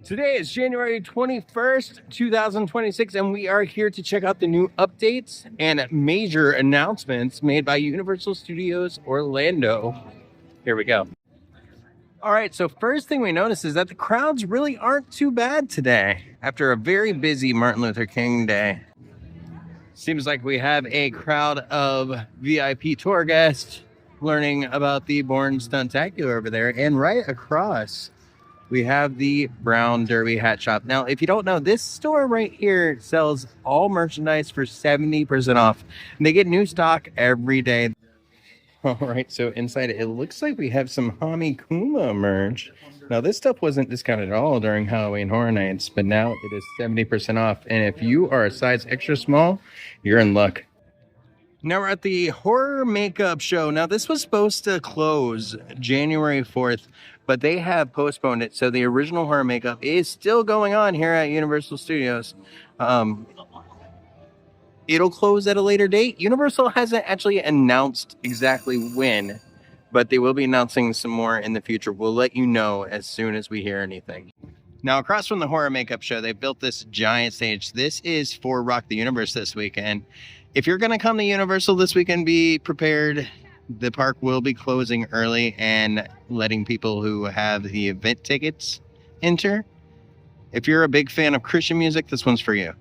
Today is January 21st, 2026, and we are here to check out the new updates and major announcements made by Universal Studios Orlando. Here we go. All right, so first thing we notice is that the crowds really aren't too bad today after a very busy Martin Luther King Day. Seems like we have a crowd of VIP tour guests learning about the Born Stuntacular over there, and right across we have the Brown Derby Hat Shop. Now, if you don't know, this store right here sells all merchandise for 70% off. And they get new stock every day. All right, so inside it looks like we have some Hami Kuma merch. Now, this stuff wasn't discounted at all during Halloween Horror Nights, but now it is 70% off. And if you are a size extra small, you're in luck. Now we're at the horror makeup show. Now, this was supposed to close January 4th, but they have postponed it. So the original horror makeup is still going on here at Universal Studios. It'll close at a later date. Universal hasn't actually announced exactly when, but they will be announcing some more in the future. We'll let you know as soon as we hear anything. Now, across from the horror makeup show, they built this giant stage. This is for Rock the Universe this weekend. If you're going to come to Universal this weekend, be prepared. The park will be closing early and letting people who have the event tickets enter. If you're a big fan of Christian music, this one's for you.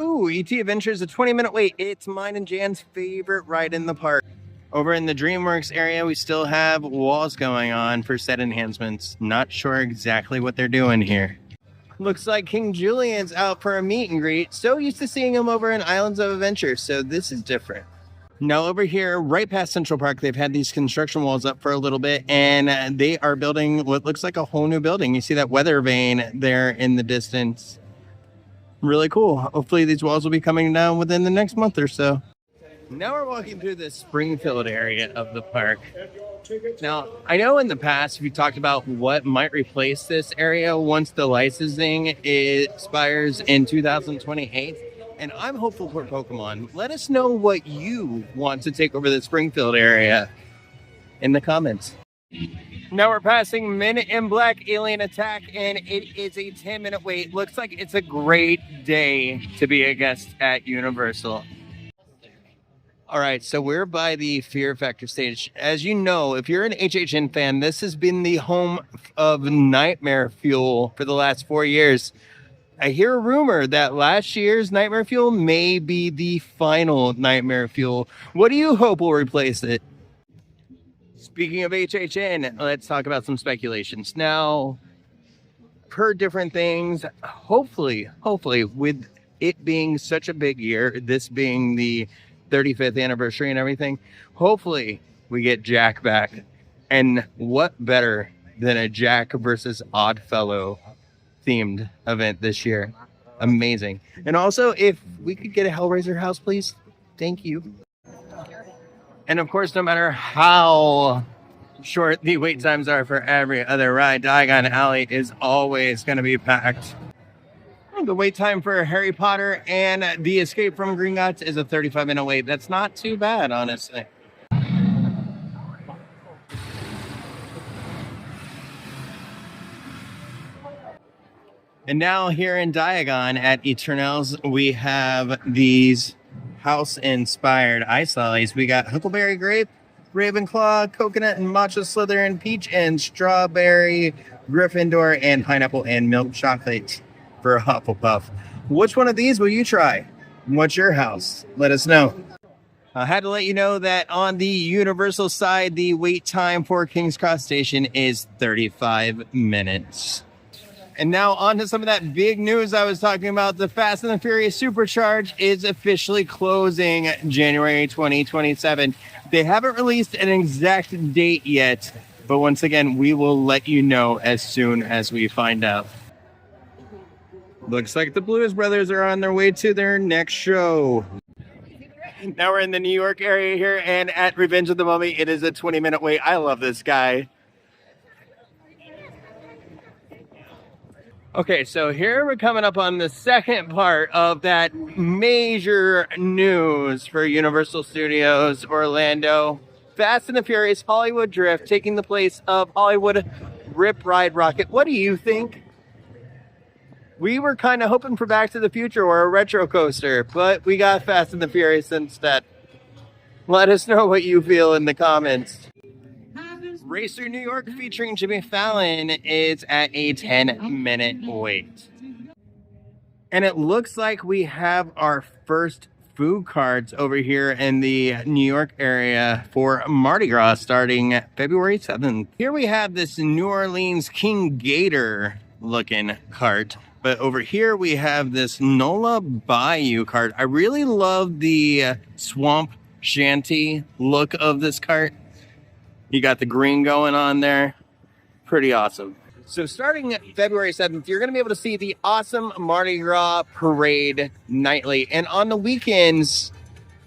Ooh, E.T. Adventure is a 20-minute wait. It's mine and Jan's favorite ride in the park. Over in the Dreamworks area, we still have walls going on for set enhancements. Not sure exactly what they're doing here. Looks like King Julian's out for a meet and greet. So used to seeing him over in Islands of Adventure, so this is different. Now over here, right past Central Park, they've had these construction walls up for a little bit, and they are building what looks like a whole new building. You see that weather vane there in the distance. Really cool. Hopefully these walls will be coming down within the next month or so. Now we're walking through the Springfield area of the park. Now, I know in the past we talked about what might replace this area once the licensing expires in 2028. And I'm hopeful for Pokemon. Let us know what you want to take over the Springfield area in the comments. Now we're passing Men in Black Alien Attack, and it is a 10-minute wait. Looks like it's a great day to be a guest at Universal. All right, so we're by the Fear Factor stage. As you know, if you're an HHN fan, this has been the home of Nightmare Fuel for the last 4 years. I hear a rumor that last year's Nightmare Fuel may be the final Nightmare Fuel. What do you hope will replace it? Speaking of HHN, let's talk about some speculations. Now, per different things, hopefully, with it being such a big year, this being the 35th anniversary and everything, hopefully we get Jack back. And what better than a Jack versus Oddfellow themed event this year? Amazing. And also, if we could get a Hellraiser house, please. Thank you. And of course, no matter how short the wait times are for every other ride, Diagon Alley is always going to be packed. The wait time for Harry Potter and The Escape from Gringotts is a 35-minute wait. That's not too bad, honestly. And now here in Diagon at Eternals, we have these house-inspired ice lollies. We got Huckleberry Grape, Ravenclaw, Coconut and Matcha Slytherin, Peach and Strawberry, Gryffindor, and Pineapple and Milk Chocolate for Hufflepuff. Which one of these will you try? What's your house? Let us know. I had to let you know that on the Universal side, the wait time for King's Cross Station is 35 minutes. And now on to some of that big news I was talking about. The Fast and the Furious Supercharged is officially closing January 2027. They haven't released an exact date yet, but once again, we will let you know as soon as we find out. Looks like the Blues Brothers are on their way to their next show. Now we're in the New York area here, and at Revenge of the Mummy, it is a 20-minute wait. I love this guy. Okay, so here we're coming up on the second part of that major news for Universal Studios Orlando. Fast and the Furious Hollywood Drift taking the place of Hollywood Rip Ride Rocket. What do you think? We were kind of hoping for Back to the Future or a retro coaster, but we got Fast and the Furious instead. Let us know what you feel in the comments. Race Through New York featuring Jimmy Fallon is at a 10-minute wait. And it looks like we have our first food carts over here in the New York area for Mardi Gras starting February 7th. Here we have this New Orleans King Gator looking cart. But over here we have this NOLA Bayou cart. I really love the swamp shanty look of this cart. You got the green going on there. Pretty awesome. So starting February 7th, you're going to be able to see the awesome Mardi Gras parade nightly. And on the weekends,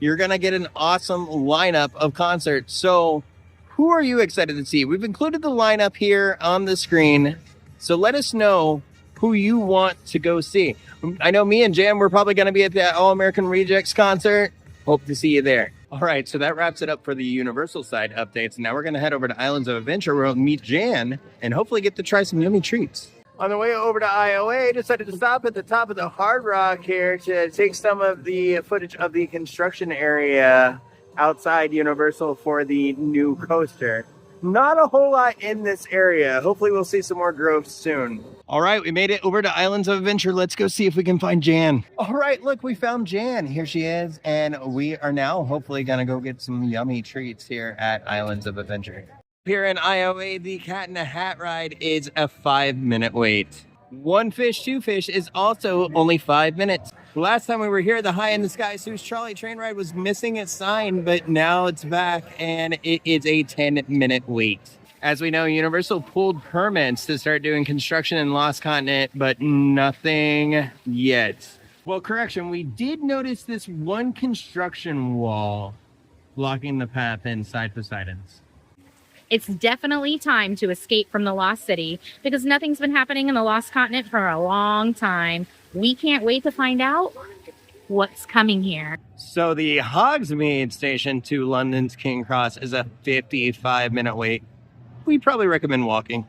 you're going to get an awesome lineup of concerts. So who are you excited to see? We've included the lineup here on the screen. So let us know who you want to go see. I know me and Jam, we're probably going to be at the All American Rejects concert. Hope to see you there. All right, so that wraps it up for the Universal side updates. Now we're going to head over to Islands of Adventure where we'll meet Jan and hopefully get to try some yummy treats. On the way over to IOA, decided to stop at the top of the Hard Rock here to take some of the footage of the construction area outside Universal for the new coaster. Not a whole lot in this area. Hopefully we'll see some more growth soon. All right, we made it over to Islands of Adventure. Let's go see if we can find Jan. All right, look, we found Jan. Here she is. And we are now hopefully going to go get some yummy treats here at Islands of Adventure. Here in IOA, the Cat in a Hat ride is a 5-minute wait. One Fish, Two Fish is also only 5 minutes. Last time we were here, the High in the Sky Sue's Charlie train ride was missing its sign, but now it's back and it is a 10-minute wait. As we know, Universal pulled permits to start doing construction in Lost Continent, but nothing yet. Well, correction, we did notice this one construction wall blocking the path inside Poseidon's. It's definitely time to escape from the Lost City because nothing's been happening in the Lost Continent for a long time. We can't wait to find out what's coming here. So the Hogsmeade station to London's King Cross is a 55-minute wait. We'd probably recommend walking.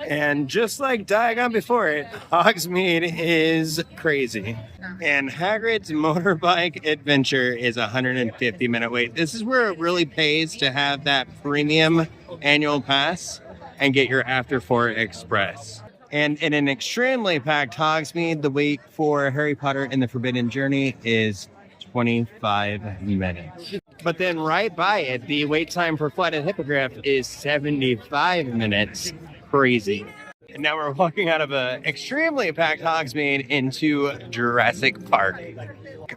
And just like Diagon before it, Hogsmeade is crazy. And Hagrid's Motorbike Adventure is a 150-minute wait. This is where it really pays to have that premium annual pass and get your After 4 Express. And in an extremely packed Hogsmeade, the wait for Harry Potter and the Forbidden Journey is 25 minutes. But then right by it, the wait time for Flight of the Hippogriff is 75 minutes. Crazy. And now we're walking out of an extremely packed Hogsmeade into Jurassic Park.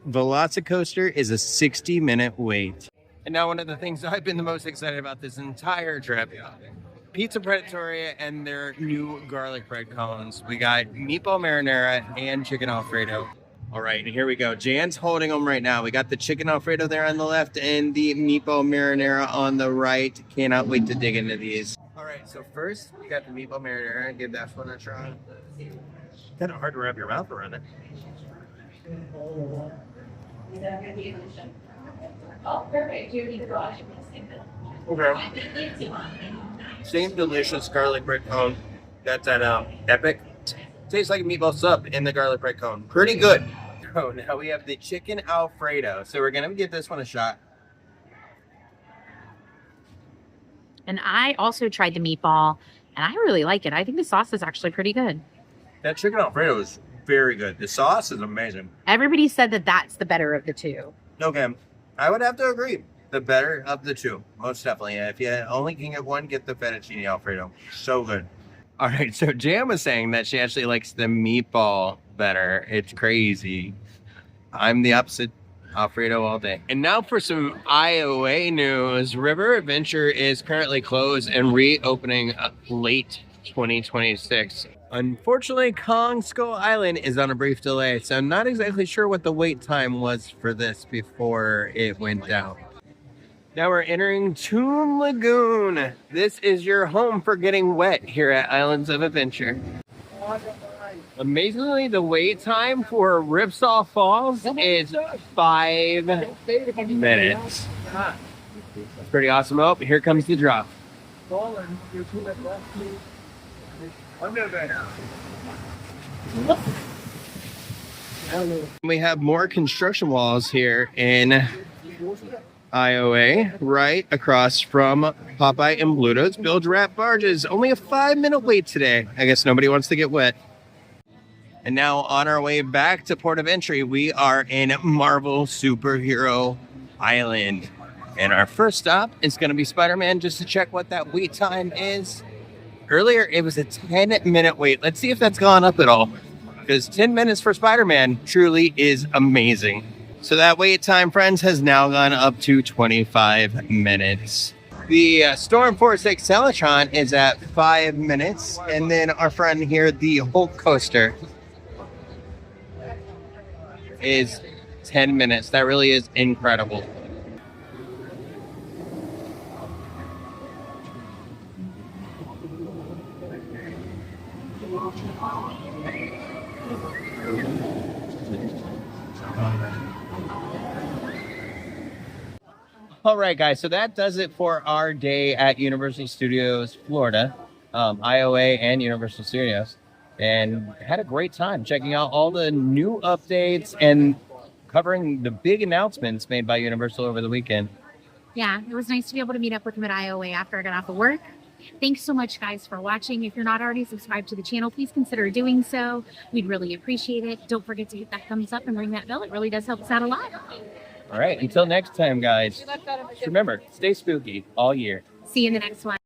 Velocicoaster is a 60-minute wait. And now one of the things I've been the most excited about this entire trip, Pizza Predatoria and their new garlic bread cones. We got Meatball Marinara and Chicken Alfredo. All right, and here we go. Jan's holding them right now. We got the Chicken Alfredo there on the left and the Meatball Marinara on the right. Cannot wait to dig into these. All right, so first we got the Meatball Marinara. Give that one a try. Kind of hard to wrap your mouth around it. Oh, perfect. Okay. Same delicious garlic bread cone. That's at Epic. Tastes like a meatball sub in the garlic bread cone. Pretty good. Oh, now we have the Chicken Alfredo. So we're gonna give this one a shot. And I also tried the meatball, and I really like it. I think the sauce is actually pretty good. That Chicken Alfredo is very good. The sauce is amazing. Everybody said that that's the better of the two. Okay, I would have to agree. The better of the two, most definitely. If you only can get one, get the fettuccine Alfredo. So good. All right, so Jan was saying that she actually likes the meatball better. It's crazy. I'm the opposite. Alfredo all day. And now for some IOA news. River Adventure is currently closed and reopening late 2026. Unfortunately, Kong Skull Island is on a brief delay, so I'm not exactly sure what the wait time was for this before it went down. Now we're entering Toon Lagoon. This is your home for getting wet here at Islands of Adventure. Amazingly, the wait time for Ripsaw Falls is 5 minutes. That's pretty awesome. Oh, here comes the drop. We have more construction walls here in Iowa, right across from Popeye and Bluto's Bilge Rat Barges. Only a 5-minute wait today. I guess nobody wants to get wet. And now on our way back to port of entry, we are in Marvel Superhero Island. And our first stop is going to be Spider-Man, just to check what that wait time is. Earlier, it was a 10-minute wait. Let's see if that's gone up at all, because 10 minutes for Spider-Man truly is amazing. So that wait time, friends, has now gone up to 25 minutes. The Storm Force Acceleratron is at 5 minutes. And then our friend here, the Hulk Coaster, is 10 minutes. That really is incredible. All right, guys, so that does it for our day at Universal Studios Florida, IOA and Universal Studios, and had a great time checking out all the new updates and covering the big announcements made by Universal over the weekend. Yeah, it was nice to be able to meet up with him at IOA after I got off of work. Thanks so much, guys, for watching. If you're not already subscribed to the channel, please consider doing so. We'd really appreciate it. Don't forget to hit that thumbs up and ring that bell. It really does help us out a lot. All right, until next time, guys. Just remember, stay spooky all year. See you in the next one.